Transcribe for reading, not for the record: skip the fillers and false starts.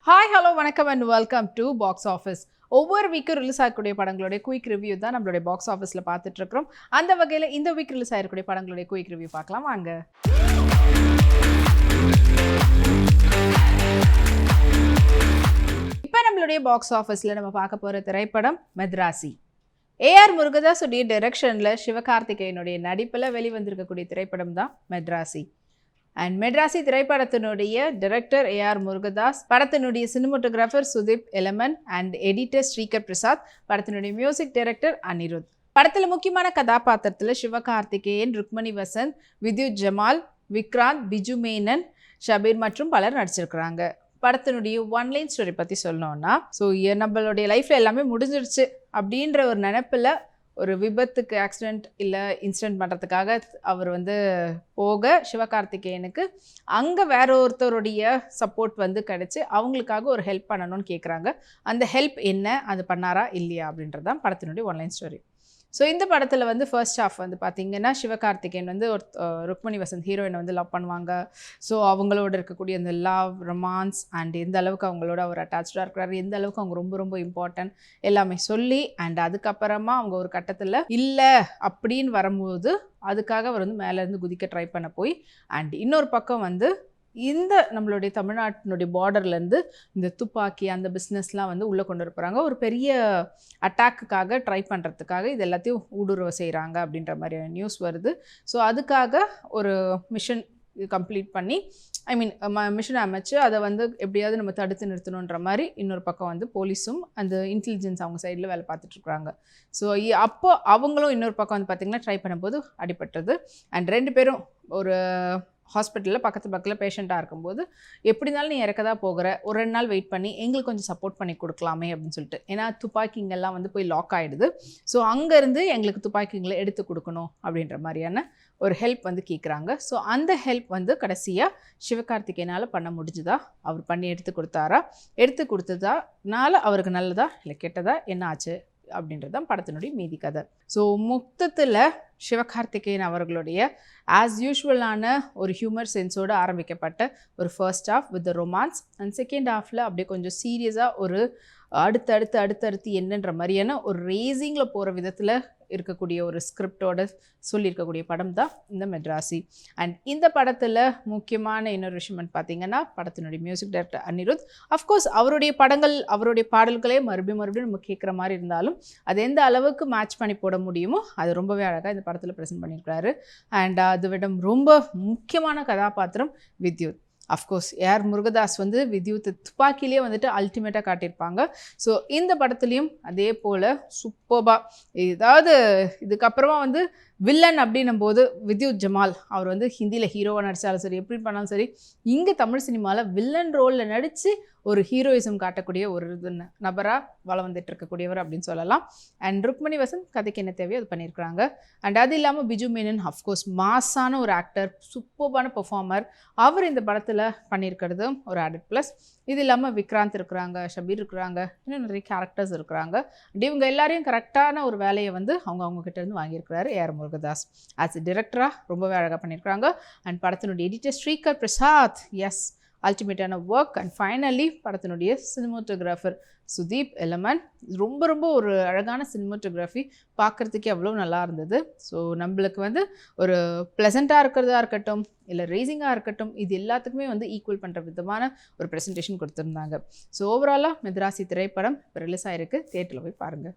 Hi hello வணக்கம் and welcome to box office. ஒவ்வொரு வீக்கும் release ஆகக்கூடிய படங்களுடைய குயிக் ரிவ்யூ தான் நம்மளுடைய பாக்ஸ் ஆஃபீஸில் பார்த்துட்டு இருக்கிறோம். அந்த வகையில் இந்த வீக் ரிலீஸ் ஆகக்கூடிய படங்களுடைய குயிக் ரிவ்யூ பார்க்கலாம் வாங்க. இப்போ நம்மளுடைய பாக்ஸ் ஆஃபீஸில் நம்ம பார்க்க போகிற திரைப்படம் மெத்ராசி. ஏஆர் முருகதாஸ் உடைய டைரக்ஷனில் சிவகார்த்திகேயனுடைய நடிப்பில் வெளிவந்திருக்கக்கூடிய திரைப்படம் தான் மெத்ராசி. அண்ட் மெட்ராசி திரைப்படத்தினுடைய டைரக்டர் ஏஆர் முருகதாஸ், படத்தினுடைய cinematographer Sudeep Elamon and editor Sreekar Prasad, படத்தினுடைய மியூசிக் டைரக்டர் அனிருத். படத்தில் முக்கியமான கதாபாத்திரத்தில் சிவகார்த்திகேயன், ருக்மணி வசந்த், வித்யுத் ஜமால், விக்ராந்த், பிஜு மேனன், ஷபீர் மற்றும் பலர் நடிச்சிருக்கிறாங்க. படத்தினுடைய ஒன்லைன் ஸ்டோரி பற்றி சொல்லணும்னா, ஸோ நம்மளுடைய லைஃப்பில் எல்லாமே முடிஞ்சிருச்சு அப்படின்ற ஒரு நினைப்பில் ஒரு விபத்துக்கு ஆக்சிடெண்ட் இல்லை இன்சிடெண்ட் பண்ணுறதுக்காக அவர் போக சிவகார்த்திகேயனுக்கு அங்கே வேற ஒருத்தருடைய சப்போர்ட் கிடச்சி அவங்களுக்காக ஒரு ஹெல்ப் பண்ணணும்னு கேட்குறாங்க. அந்த ஹெல்ப் என்ன, அது பண்ணாரா இல்லையா அப்படின்றது தான் படத்தினுடைய ஒன்லைன் ஸ்டோரி. ஸோ இந்த படத்தில் ஃபர்ஸ்ட் ஹாஃப் பார்த்திங்கன்னா சிவகார்த்திகேயன் ஒரு ருக்மணி வசந்த் ஹீரோயினை லவ் பண்ணுவாங்க. ஸோ அவங்களோட இருக்கக்கூடிய அந்த லவ், ரொமான்ஸ் அண்ட் எந்த அளவுக்கு அவங்களோட அவர் அட்டாச்சாக இருக்கிறாரு, எந்த அளவுக்கு அவங்க ரொம்ப ரொம்ப இம்பார்ட்டன்ட் எல்லாமே சொல்லி, அண்ட் அதுக்கப்புறமா அவங்க ஒரு கட்டத்தில் இல்லை அப்படின்னு வரும்போது அதுக்காக அவர் மேலேருந்து குதிக்க ட்ரை பண்ண போய், அண்ட் இன்னொரு பக்கம் இந்த நம்மளுடைய தமிழ்நாட்டினுடைய பார்டர்லேருந்து இந்த துப்பாக்கி அந்த பிஸ்னஸ்லாம் உள்ளே கொண்டு வரப்போகிறாங்க. ஒரு பெரிய அட்டாக்குக்காக ட்ரை பண்ணுறதுக்காக இது எல்லாத்தையும் ஊடுருவ செய்கிறாங்க அப்படின்ற மாதிரியான நியூஸ் வருது. ஸோ அதுக்காக ஒரு மிஷன் கம்ப்ளீட் பண்ணி மிஷன் அமைச்சு அதை எப்படியாவது நம்ம தடுத்து நிறுத்தணுன்ற மாதிரி இன்னொரு பக்கம் போலீஸும் அந்த இன்டெலிஜென்ஸ் அவங்க சைடில் வேலை பார்த்துட்ருக்குறாங்க. ஸோ அப்போ அவங்களும் இன்னொரு பக்கம் பார்த்திங்கன்னா ட்ரை பண்ணும்போது அடிபட்டது. அண்ட் ரெண்டு பேரும் ஒரு ஹாஸ்பிட்டலில் பக்கத்தில் பேஷண்ட்டாக இருக்கும்போது எப்படி இருந்தாலும் நீ இறக்க தான் போகிற, ஒரு 2 நாள் வெயிட் பண்ணி எங்களுக்கு கொஞ்சம் சப்போர்ட் பண்ணி கொடுக்கலாமே அப்படின்னு சொல்லிட்டு, ஏன்னா துப்பாக்கிங்கெல்லாம் போய் லாக் ஆகிடுது. ஸோ அங்கேருந்து எங்களுக்கு துப்பாக்கிங்களை எடுத்து கொடுக்கணும் அப்படின்ற மாதிரியான ஒரு ஹெல்ப் கேட்குறாங்க. ஸோ அந்த ஹெல்ப் கடைசியாக சிவகார்த்திகேயனால் பண்ண முடிஞ்சுதா, அவர் பண்ணி எடுத்து கொடுத்தாரா, எடுத்து கொடுத்ததானால அவருக்கு நல்லதா இல்லை கெட்டதா, என்ன ஆச்சு அப்படின்றது தான் படத்தினுடைய மீதி கதை. ஸோ மொத்தத்தில் சிவகார்த்திகேயன் அவர்களுடைய ஆஸ் யூஷுவலான ஒரு ஹியூமர் சென்ஸோடு ஆரம்பிக்கப்பட்ட ஒரு first half with romance, and second ஹாஃபில் அப்படியே கொஞ்சம் சீரியஸாக ஒரு அடுத்தடுத்து என்னன்ற மாதிரியான ஒரு ரேசிங்கில் போகிற விதத்தில் இருக்கக்கூடிய ஒரு ஸ்கிரிப்டோட சொல்லியிருக்கக்கூடிய படம் தான் இந்த மெட்ராசி. அண்ட் இந்த படத்தில் முக்கியமான இன்னொரு விஷயம் பார்த்திங்கன்னா படத்தினுடைய மியூசிக் டைரக்டர் அனிருத். அஃப்கோர்ஸ் அவருடைய படங்கள், அவருடைய பாடல்களே மறுபடியும் நம்ம கேட்குற மாதிரி இருந்தாலும் அது எந்த அளவுக்கு மேட்ச் பண்ணி போட முடியுமோ அது ரொம்பவே அழகாக இந்த படத்தில் ப்ரெசென்ட் பண்ணியிருக்கிறாரு. அண்ட் அதை விட ரொம்ப முக்கியமான கதாபாத்திரம் வித்யுத். அஃப்கோர்ஸ் ஏஆர் முருகதாஸ் வித்யுத் துப்பாக்கிலேயே அல்டிமேட்டாக காட்டியிருப்பாங்க. ஸோ இந்த படத்துலேயும் அதே போல் சூப்பர்பாக, ஏதாவது இதுக்கப்புறமா வில்லன் அப்படின்னும் போது வித்யுத் ஜமால் அவர் ஹிந்தியில் ஹீரோவாக நடித்தாலும் சரி, எப்படி பண்ணாலும் சரி, இங்கே தமிழ் சினிமாவில் வில்லன் ரோலில் நடித்து ஒரு ஹீரோயிசம் காட்டக்கூடிய ஒரு நபராக வளம் இருக்கக்கூடியவர் அப்படின்னு சொல்லலாம். அண்ட் ருக்மணி வசந்த் கதைக்கு என்ன தேவையோ அது பண்ணியிருக்கிறாங்க. அண்ட் அது இல்லாமல் பிஜு மேனன் அஃப்கோர்ஸ் மாஸான ஒரு ஆக்டர், சூப்பர்பான பெர்ஃபார்மர், அவர் இந்த படத்தில் பண்ணியிருக்கிறது ஒரு ஆடட் ப்ளஸ். இது இல்லாமல் விக்ராந்த் இருக்கிறாங்க, ஷபீர் இருக்கிறாங்க, இன்னும் நிறைய கேரக்டர்ஸ் இருக்கிறாங்க. அண்ட் இவங்க எல்லாரையும் கரெக்டான ஒரு வேலையை அவங்க கிட்டேருந்து வாங்கியிருக்கிறாரு ஏஆர் முருகதாஸ். ஆஸ் எ டிரெக்டராக ரொம்பவே அழகாக பண்ணியிருக்கிறாங்க. அண்ட் படத்தினுடைய எடிட்டர் ஸ்ரீகர் பிரசாத், எஸ் அல்டிமேட்டான ஒர்க். அண்ட் ஃபைனலி படத்தினுடைய சினிமோட்டோகிராஃபர் சுதீப் எலமன், ரொம்ப ஒரு அழகான சினிமோட்டோகிராஃபி, பார்க்குறதுக்கே அவ்வளோ நல்லா இருந்தது. ஸோ நம்மளுக்கு ஒரு ப்ளசண்ட்டாக இருக்கிறதா இருக்கட்டும் இல்லை ரேசிங்காக இருக்கட்டும், இது எல்லாத்துக்குமே ஈக்குவல் பண்ணுற விதமான ஒரு ப்ரெசன்டேஷன் கொடுத்துருந்தாங்க. ஸோ ஓவராலாக மெத்ராசி திரைப்படம் இப்போ ரிலீஸ் ஆகிருக்கு, தியேட்டரில் போய் பாருங்கள்.